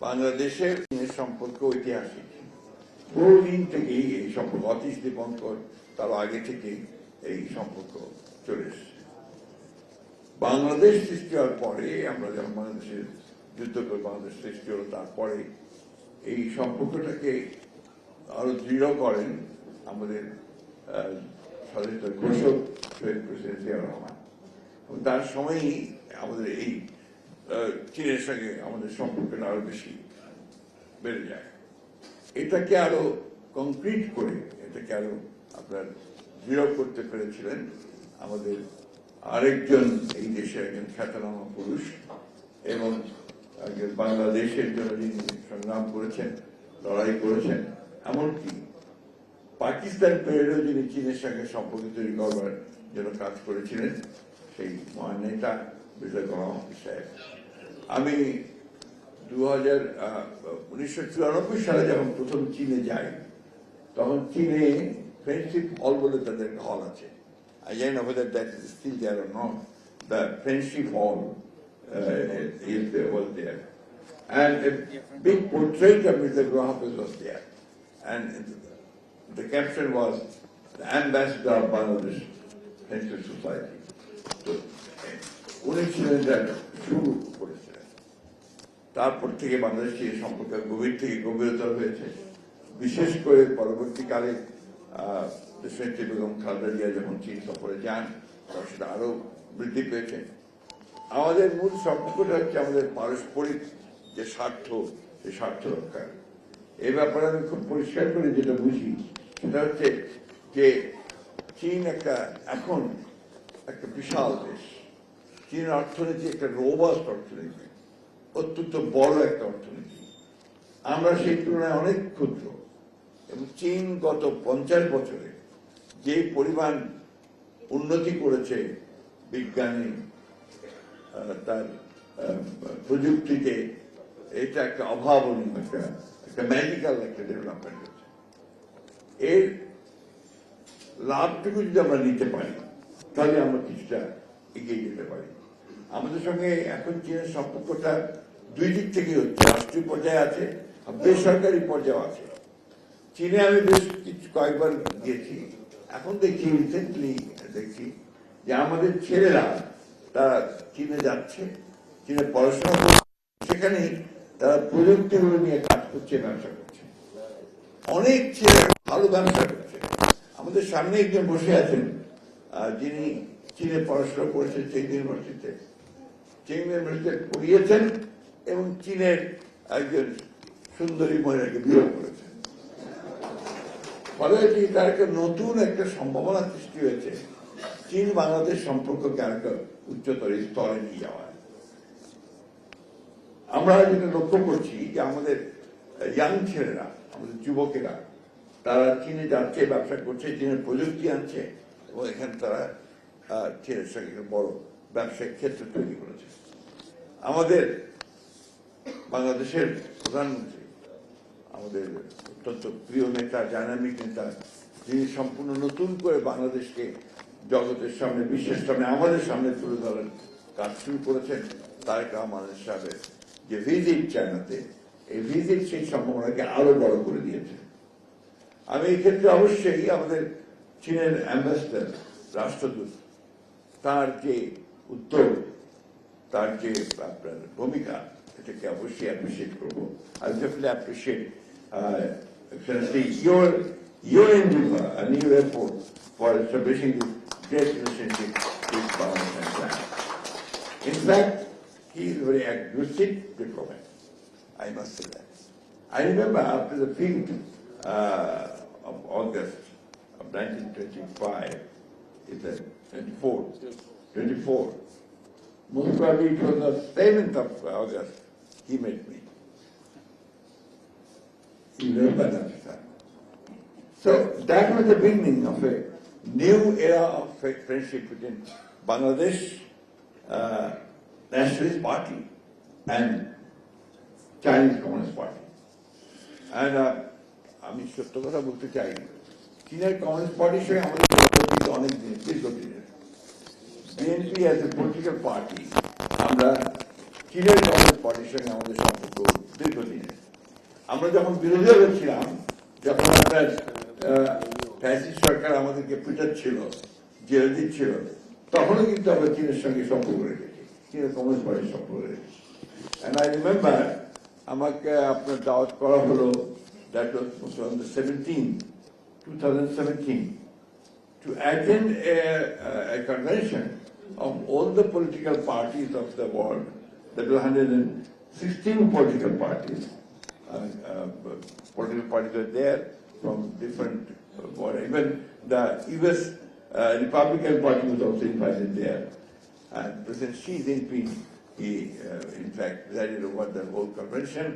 বাংলাদেশের সম্পর্ক ঐতিহাসিক, বহুদিন থেকেই এই সম্পর্ক, অতীশ দীপঙ্কর তার আগে থেকেই এই সম্পর্ক চলে এসেছে। বাংলাদেশ সৃষ্টি হওয়ার পরে, আমরা যখন বাংলাদেশের যুদ্ধ করে বাংলাদেশ সৃষ্টি হলো, তারপরে এই সম্পর্কটাকে আরো দৃঢ় করেন আমাদের স্বাধীনতা ঘোষক শহীদ প্রেসিডেন্ট জিয়াউর রহমান। তার সময়ই আমাদের এই চীনের সঙ্গে আমাদের সম্পর্কটা আরো বেশি বেড়ে যায়। এটাকে আরো কংক্রিট করে, এটাকে আরো আপনার দৃঢ় করতে পেরেছিলেন আমাদের আরেকজন এই দেশের একজন খ্যাতনামা পুরুষ এবং বাংলাদেশের জন্য যিনি সংগ্রাম করেছেন, লড়াই করেছেন, এমনকি পাকিস্তান পেরিয়ডেও যিনি চীনের সঙ্গে সম্পর্ক তৈরি করবার জন্য কাজ করেছিলেন, সেই মহান নেতা মির্জা গোলাম হাফিজ সাহেব। আমি 1994 সালে যখন প্রথম চীনে যাই, তখন চীনে ফ্রেন্ডশিপ হল বলে তাদের একটা হল আছে। I don't know whether that is still there or not. The friendship hall was there. And a big portrait of Mr. Golam Hafiz was there. And the caption was, the ambassador of Bangladesh Friendship Society. So, উনি ছিলেন শুরু করেছিলেন। তারপর থেকে বাংলাদেশের সম্পর্ক গভীর থেকে গভীরতর হয়েছে। বিশেষ করে পরবর্তীকালে দেশনেত্রী বেগম খালেদা জিয়া যখন চীন সফরে যান, তখন সেটা আরো বৃদ্ধি পেয়েছে। আমাদের মূল সম্পর্কটা হচ্ছে আমাদের পারস্পরিক যে স্বার্থ, সেই স্বার্থ রক্ষা। এই ব্যাপারে আমি খুব পরিষ্কার করে যেটা বুঝি, সেটা হচ্ছে যে চীন এখন একটা বিশাল দেশ। চীনের অর্থনীতি একটা রোবাস্ট অর্থনীতি, অত্যন্ত বড় একটা অর্থনীতি। আমরা সেই তুলনায় অনেক ক্ষুদ্র, এবং চীন গত 50 বছরে যে পরিমাণ উন্নতি করেছে বিজ্ঞানে, তার প্রযুক্তিতে, এটা একটা অভাবনীয়, একটা ম্যাজিক্যাল একটা ডেভেলপমেন্ট হচ্ছে। এর লাভটুকু যদি আমরা নিতে পারি, তাহলে আমরা কিছুটা এগিয়ে যেতে পারি। আমাদের সঙ্গে এখন চীনের সম্পর্কটা দুই দিক থেকে হচ্ছে, রাষ্ট্রীয় পর্যায়ে আছে, বেসরকারি পর্যায়ে আছে। চীনে আমি বেশ কয়েকবার গেছি, এখন দেখছি রিসেন্টলি দেখছি যে আমাদের ছেলেরা তারা চীনে যাচ্ছে, চীনে পড়াশোনা করছে, সেখানে তারা প্রযুক্তিগুলো নিয়ে কাজ করছে, ব্যবসা করছে। অনেক ছেলে ভালো ব্যবসা করছে। আমাদের সামনে একজন বসে আছেন যিনি চীনে পড়াশোনা করেছেন, চীন ইউনিভার্সিটিতে পড়িয়েছেন এবং চীনের একজন সুন্দরী মহিলাকে বিয়ে করেছেন। ফলে তার একটা নতুন একটা সম্ভাবনা সৃষ্টি হয়েছে চীন বাংলাদেশ সম্পর্ককে আরেকটা উচ্চতর স্তরে নিয়ে যাওয়া। আমরা যেটা লক্ষ্য করছি যে আমাদের ইয়াং ছেলেরা, আমাদের যুবকেরা, তারা চীনে যাচ্ছে, ব্যবসা করছে, চীনের প্রযুক্তি আনছে এবং এখানে তারা চীনের সঙ্গে বড় ব্যবসায়িক ক্ষেত্র তৈরি করেছে। আমাদের বাংলাদেশের প্রধানমন্ত্রী, আমাদের অত্যন্ত প্রিয় নেতা, ডায়নামিক নেতা, যিনি সম্পূর্ণ নতুন করে বাংলাদেশকে জগতের সামনে, বিশ্বের সামনে, আমাদের সামনে তুলে ধরার কাজ শুরু করেছেন, তারেক রহমান সাহেবের যে ভিজিট চায়নাতে, এই ভিজিট সেই সম্ভাবনাকে আরো বড় করে দিয়েছে। আমি এই ক্ষেত্রে অবশ্যই আমাদের চীনের অ্যাম্বাসেডর, রাষ্ট্রদূত, তার যে উদ্যোগ, তার যে আপনার ভূমিকা, এটাকে অবশ্যই অ্যাপ্রিসিয়েট করবো। I definitely appreciate your endeavor and your effort for establishing this great relationship with Bangladesh and China. In fact, he is a very aggressive diplomat, I must say that. I remember after the 5th of August of 1925, it's the 24. Most probably it was the 7th of August he met me. You remember that time. So that was the beginning of a new era of friendship between Bangladesh Nationalist Party and Chinese Communist Party. And আমি সত্য কথা বলতে চাই, চীনের communist পার্টির সঙ্গে আমাদের অনেক দীর্ঘদিনের। BNP as a political party, আমরা চীনের কমিউনিস্ট পার্টির সঙ্গে আমাদের সম্পর্ক দীর্ঘদিন। আমরা যখন বিরোধী দলে ছিলাম, যখন আপনার ফ্যাসিস্ট সরকার আমাদেরকে পিটাচ্ছিল, জেলে দিচ্ছিল, তখনও কিন্তু আমরা চীনের সঙ্গে সম্পর্ক রেখেছি, চীনের কমিউনিস্ট পার্টির সম্পর্ক রেখেছি। And I remember আমাকে আপনার দাওয়াত করা হলো, that was on the 2017, to attend a convention of all the political parties of the world. There were 116 political parties. Political parties were there from different world. Even the US Republican Party was also invited there. And President Xi Jinping, he in fact presided over the whole convention.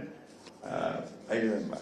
I remember.